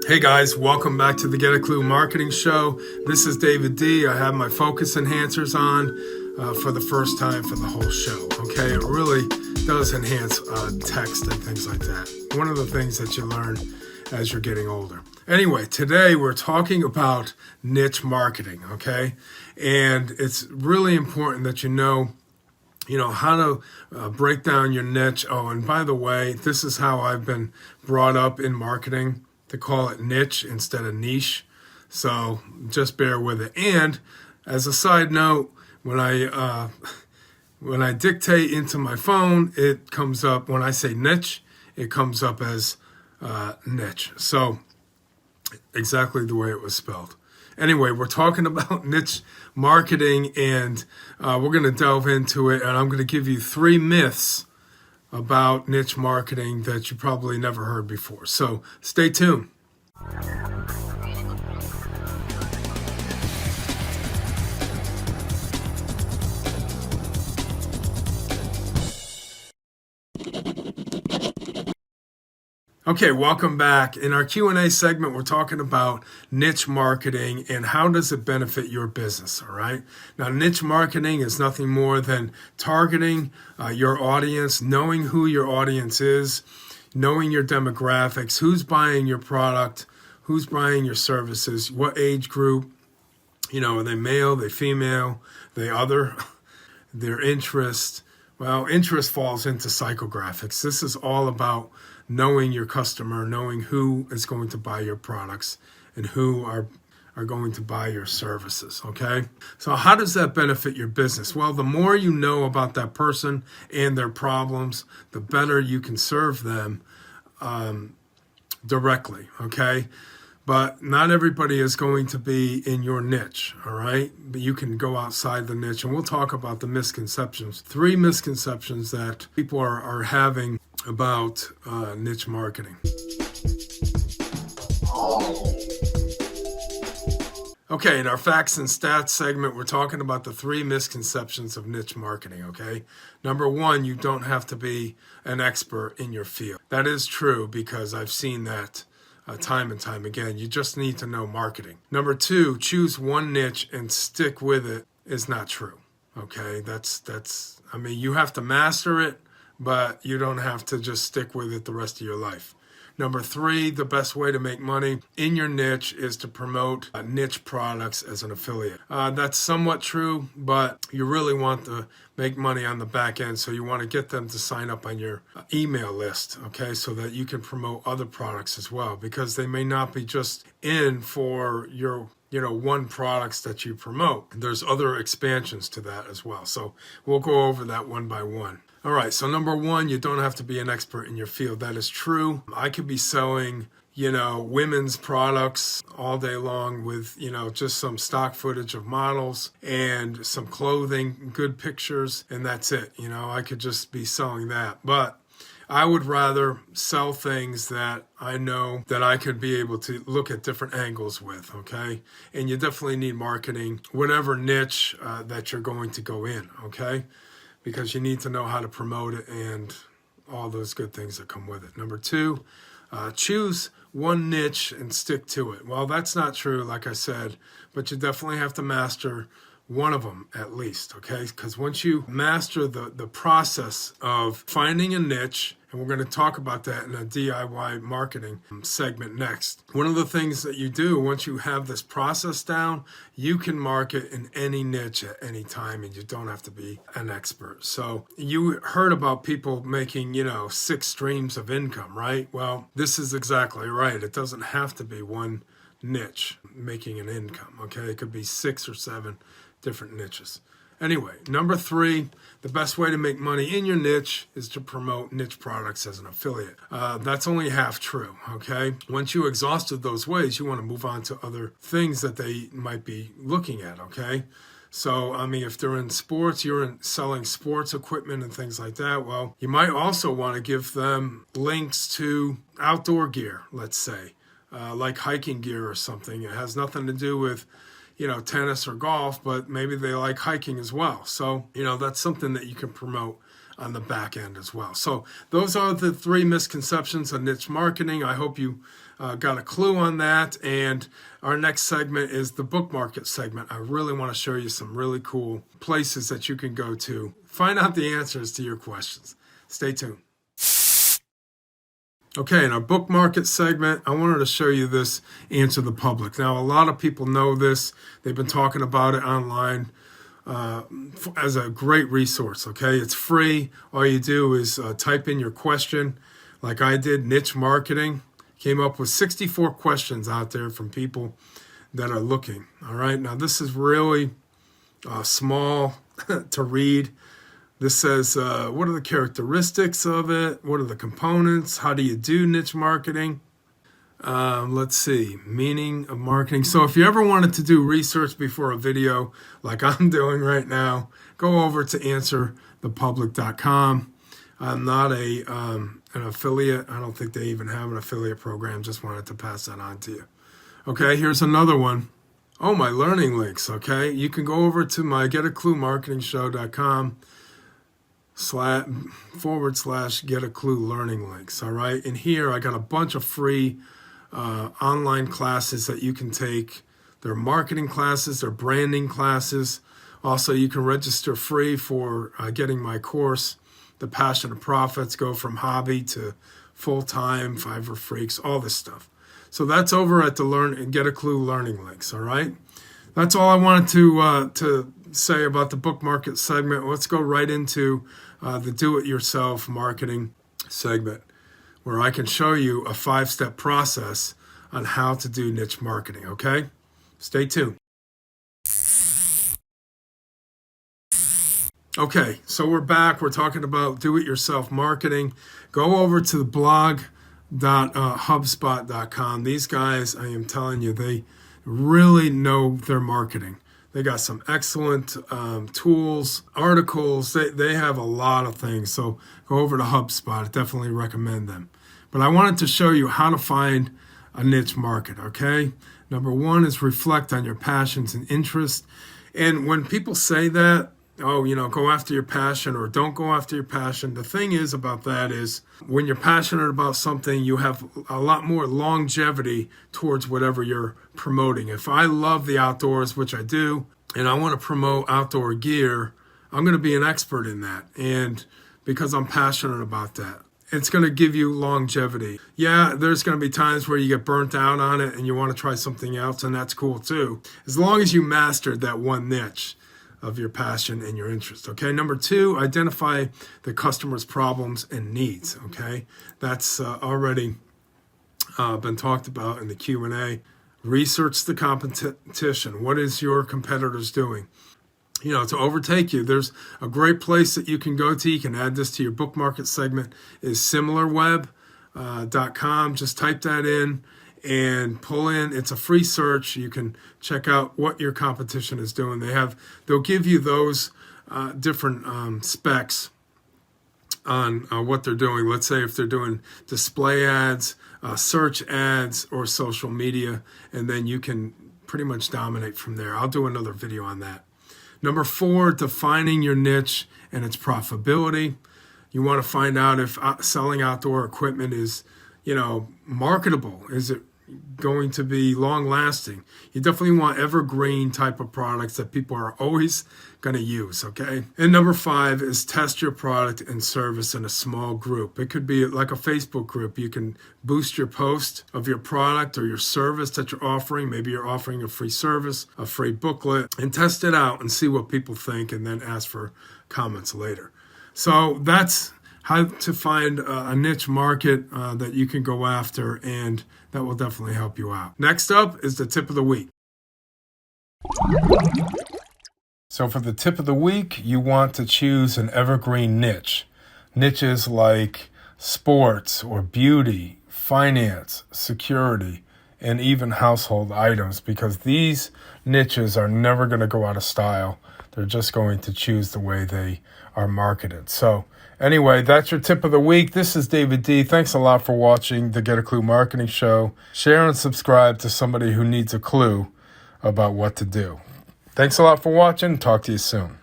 Hey guys, welcome back to the Get a Clue Marketing Show. This is David D. I have my focus enhancers on for the first time for the whole show. Okay, it really does enhance text and things like that. One of the things that you learn as you're getting older. Anyway, today we're talking about niche marketing, okay? And it's really important that you know how to break down your niche. Oh, and by the way, this is how I've been brought up in marketing, to call it niche instead of niche. So just bear with it. And as a side note, when I dictate into my phone, it comes up, when I say niche, it comes up as niche. So exactly the way it was spelled. Anyway, we're talking about niche marketing, and we're going to delve into it, and I'm going to give you 3 myths about niche marketing that you probably never heard before. So stay tuned. Okay, welcome back. In our Q&A segment, we're talking about niche marketing and how does it benefit your business, all right? Now, niche marketing is nothing more than targeting your audience, knowing who your audience is, knowing your demographics, who's buying your product, who's buying your services, what age group, are they male, are they female, they other, their interest. Well, interest falls into psychographics. This is all about knowing your customer, knowing who is going to buy your products and who are going to buy your services, okay? So how does that benefit your business? Well, the more you know about that person and their problems, the better you can serve them directly, okay? But not everybody is going to be in your niche, all right? But you can go outside the niche, and we'll talk about the misconceptions. 3 misconceptions that people are having about niche marketing. Okay, in our facts and stats segment, we're talking about the 3 misconceptions of niche marketing, okay? Number 1, you don't have to be an expert in your field. That is true because I've seen that time and time again. You just need to know marketing. Number 2, choose one niche and stick with it is not true, okay? You have to master it, but you don't have to just stick with it the rest of your life. Number 3, the best way to make money in your niche is to promote niche products as an affiliate. That's somewhat true, but you really want to make money on the back end, so you want to get them to sign up on your email list, okay, so that you can promote other products as well, because they may not be just in for your one products that you promote. There's other expansions to that as well. So we'll go over that one by one. All right, so number 1, you don't have to be an expert in your field. That is true. I could be selling, women's products all day long with, just some stock footage of models and some clothing, good pictures, and that's it. I could just be selling that. But I would rather sell things that I know that I could be able to look at different angles with, okay? And you definitely need marketing, whatever niche that you're going to go in, okay? Because you need to know how to promote it and all those good things that come with it. Number 2, choose one niche and stick to it. Well, that's not true, like I said, but you definitely have to master one of them at least, okay? Because once you master the process of finding a niche, and we're going to talk about that in a DIY marketing segment next. One of the things that you do once you have this process down, you can market in any niche at any time, and you don't have to be an expert. So you heard about people making, 6 streams of income, right? Well, this is exactly right. It doesn't have to be one niche making an income, okay? It could be 6 or 7 different niches. Anyway, number 3, the best way to make money in your niche is to promote niche products as an affiliate. That's only half true, okay? Once you exhausted those ways, you want to move on to other things that they might be looking at, okay? So, if they're in sports, you're selling sports equipment and things like that, well, you might also want to give them links to outdoor gear, let's say, like hiking gear or something. It has nothing to do with tennis or golf, but maybe they like hiking as well. So, that's something that you can promote on the back end as well. So those are the 3 misconceptions of niche marketing. I hope you got a clue on that. And our next segment is the book market segment. I really want to show you some really cool places that you can go to find out the answers to your questions. Stay tuned. Okay, in our book market segment, I wanted to show you this Answer the Public. Now, a lot of people know this. They've been talking about it online as a great resource, okay? It's free. All you do is type in your question, like I did, niche marketing. Came up with 64 questions out there from people that are looking, all right? Now, this is really small to read. This says, what are the characteristics of it? What are the components? How do you do niche marketing? Let's see, meaning of marketing. So if you ever wanted to do research before a video like I'm doing right now, go over to answerthepublic.com. I'm not an affiliate. I don't think they even have an affiliate program. Just wanted to pass that on to you. Okay, here's another one. Oh, my learning links, okay? You can go over to my getacluemarketingshow.com / get a clue learning links, all right? And here I got a bunch of free online classes that you can take. They're marketing classes, they're branding classes. Also, you can register free for getting my course, The Passion of Profits, go from hobby to full-time, Fiverr Freaks, all this stuff. So that's over at the Get a Clue learning links, all right? That's all I wanted to say about the book market segment. Let's go right into the do-it-yourself marketing segment, where I can show you a 5-step process on how to do niche marketing, okay? Stay tuned. Okay, so we're back. We're talking about do-it-yourself marketing. Go over to the blog.hubspot.com. These guys, I am telling you, they really know their marketing. They got some excellent tools, articles. They have a lot of things. So go over to HubSpot. I definitely recommend them. But I wanted to show you how to find a niche market, okay? Number one is reflect on your passions and interests. And when people say that, go after your passion or don't go after your passion, the thing is about that is when you're passionate about something, you have a lot more longevity towards whatever you're promoting. If I love the outdoors, which I do, and I want to promote outdoor gear, I'm going to be an expert in that. And because I'm passionate about that, it's going to give you longevity. Yeah, there's going to be times where you get burnt out on it and you want to try something else, and that's cool too. As long as you mastered that one niche of your passion and your interest, okay? Number two, identify the customer's problems and needs, okay? That's already been talked about in the Q&A. Research the competition. What is your competitors doing? To overtake you, there's a great place that you can go to. You can add this to your book market segment, is similarweb.com. Just type that in and pull in. It's a free search. You can check out what your competition is doing. They'll give you those different specs on what they're doing. Let's say if they're doing display ads, search ads, or social media, and then you can pretty much dominate from there. I'll do another video on that. Number four, defining your niche and its profitability. You want to find out if selling outdoor equipment is, marketable. Is it going to be long lasting? You definitely want evergreen type of products that people are always going to use, okay? And number five is test your product and service in a small group. It could be like a Facebook group. You can boost your post of your product or your service that you're offering. Maybe you're offering a free service, a free booklet, and test it out and see what people think, and then ask for comments later. So that's how to find a niche market that you can go after, and that will definitely help you out. Next up is the tip of the week. So for the tip of the week, you want to choose an evergreen niche. Niches like sports or beauty, finance, security, and even household items, because these niches are never going to go out of style. They're just going to choose the way they are marketed. So anyway, that's your tip of the week. This is David D. Thanks a lot for watching the Get a Clue Marketing Show. Share and subscribe to somebody who needs a clue about what to do. Thanks a lot for watching. Talk to you soon.